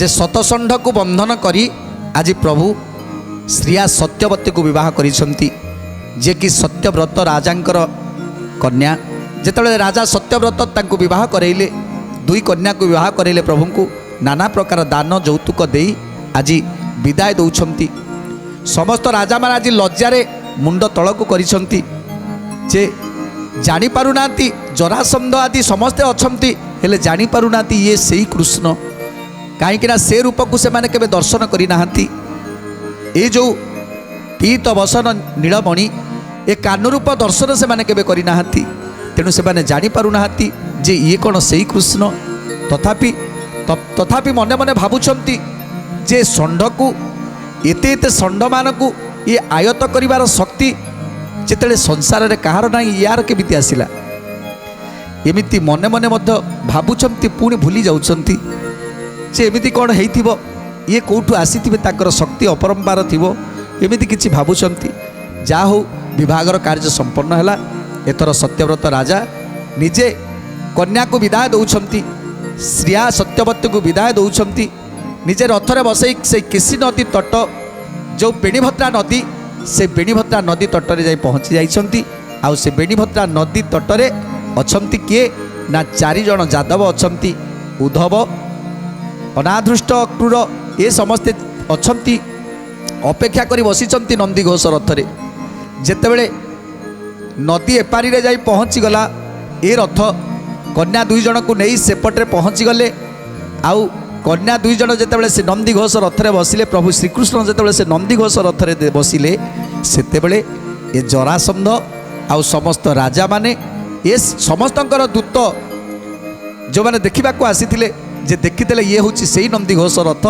जे शतषंढ को बंधन करी आज प्रभु श्रिया सत्यवती को विवाह करिसंती, जे कि सत्यव्रत राजांकर कन्या। जेतेबेले राजा सत्यव्रत तांको विवाह करैले, दुई कन्या को विवाह करैले, प्रभु को नाना प्रकार दान यौतुक देई आज विदाय दौछंती। समस्त राजा मान आज लज्जारे मुंड तलकू करिसंती, जे जानी पारुनांती जरासंध आदि समस्ते अछंती, हेले जानी पारुनांती ये सेही कृष्ण, कहीं से रूप को से माने केबे दर्शन करी नाहंती। ए जो पीत वसन नीलमणि ए कान रूप दर्शन से माने केबे करी नाहंती, तेणु से माने जानी पारुनाहंती जे ये कौन सेही कृष्ण। तथापि मने मने भावुछंती जे षंढ को एते एते षंढ मान को ये आयत करिवार शक्ति जेतेले संसार रे कहार ना यार केमिति आसिला, एमिति मने मने मध्य भावुछंती, पुणी भूली जाउछंती जे एमिति कौन हेइथिबो, ये कोठु आसीथिबे, ताकर शक्ति अपरंपार थिबो, एमिति किछि भावुछंती। जा हो विभागर कार्य संपन्न हैला। एथर सत्यव्रत राजा निजे कन्या को विदाय दौछंती, श्रिया सत्यवती को विदाय दौछंती, निजे रथरे बसई से केसी नदी तट जो बेणीभद्रा नदी, से बेणीभद्रा नदी तटरे जाई पहुँची जाइछंती। आउ से बेणीभद्रा नदी तटरे अछंती किए ना 4 जण जादव अछंती, उद्धव अनाधृष्ट क्रूर ये समस्ते अछंती, अपेक्षा करी बसिचंती नंदी घोष रथरे। जेतेबेले नदी एपारी रे जाई पहुँची गला, ए रथ कन्या 2 जण को नहीं सेपटे पहुँची गले। आउ कन्या 2 जण जेतेबेले से नंदी घोष रथरे बसिले, प्रभु श्रीकृष्ण जेतेबेले से नंदी घोष रथरे बसिले, सेतेबेले ए जरासंध आउ समस्त राजा माने ये समस्तंकर दूत जो माने देखिबा को आसीथिले, जे देखिदेले ये होची सेही नंदी घोष रथ,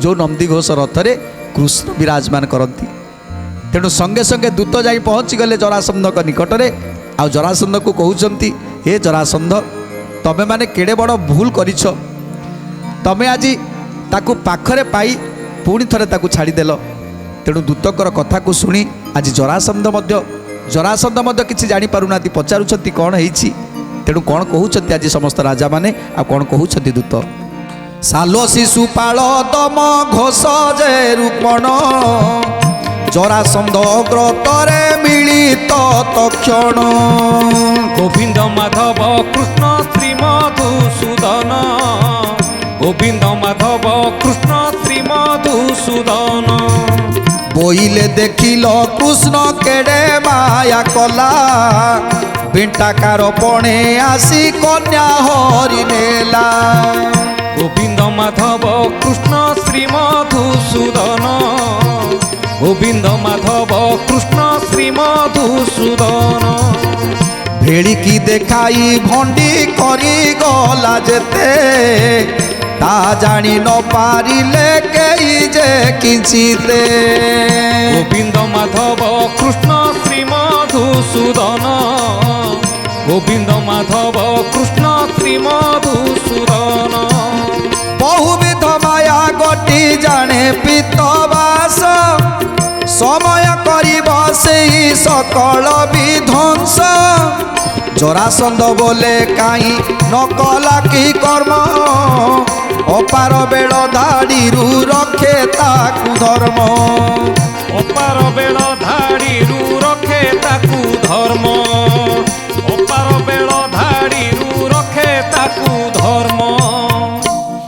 जो नंदी घोष रथरे कृष्ण विराजमान करती। तेणु संगे संगे दूत जाई पहुँची गले जरासंध निकटरे। आउ जरासंध को कहउचंती, हे जरासंध तमे माने केड़े बड़ भूल करिछ, तमे आज ताकू पाखरे पाई पुणी थरे ताकू छाड़ीदेल। तेणु दूतकर कथा को शुणी आज जरासंध मध्य किसी जानी पारुनाती, पचारुछंती कौन हेइछि। तेणु कौन कहउछंती आज समस्त राजा माने, आ कौन कहउछंती दूत। सालो शिशुपाल तम घोष जे रूपण, जरासंध ग्रतरे मिलित तक्षण। गोविंद माधव कृष्ण श्री मधुसूदन, गोविंद माधव कृष्ण श्री मधुसूदन। बोइले देखिल कृष्ण केड़े माया कला, बेंटाकार पणे आसी कन्या हरि नेला। गोविंद माधव कृष्ण श्री मधुसूदन, गोविंद माधव कृष्ण श्री मधुसूदन। भेड़िकी देखाई भंडी करी गला जेते, ता जानी न पारिले केई जे किंचिते। गोविंद माधव कृष्ण श्री मधुसूदन, गोविंद माधव कृष्ण श्री मधुसूदन। बहुविध माया गति जाने पितवास, समय करिब सेई सकल विध्वंस। जरासंध बोले काई न कला की कर्म, अपार बेड़ धाड़ीरू रखे ताकू धर्म। अपार बेड़ धाड़ीरू रखे ताकू धर्म।